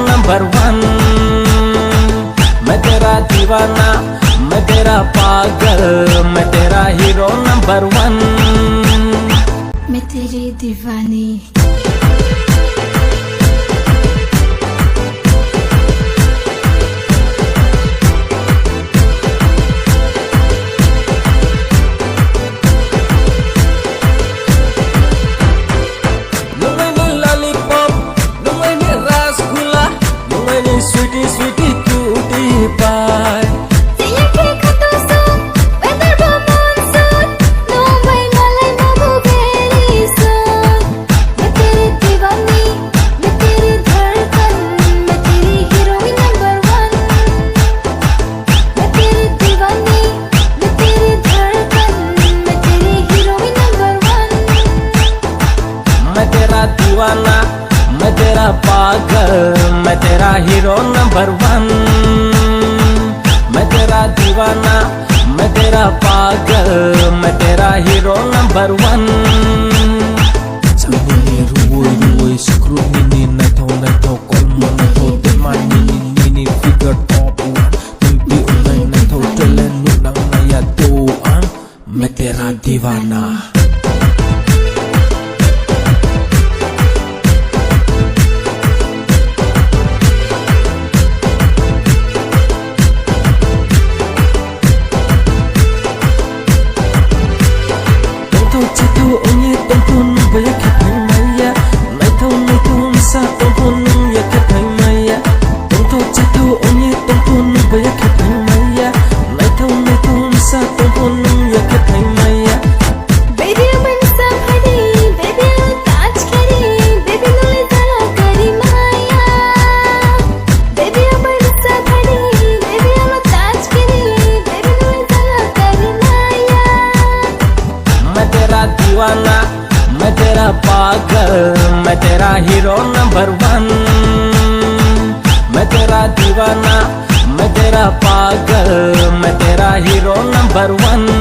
Number one. मैं तेरा दीवाना, मैं तेरा पागल, मैं तेरा हीरो नंबर वन। मैं तेरी दीवानी। Sweetie, sweetie, cutie pie. मैं तेरा दीवाना, मैं तेरा पागल, मैं तेरा हीरो नंबर वन। मैं तेरा दीवाना, मैं तेरा पागल, मैं तेरा hero number one. Samini ruwoy ruwoy screw mini naito naito kolmo naito teman mini figure top one mimpi unay naito jalan nunang naya doang. मैं तेरा दीवाना। मैं तेरा पागल, मैं तेरा हीरो नंबर वन। मैं तेरा दीवाना, मैं तेरा पागल, मैं तेरा हीरो नंबर वन।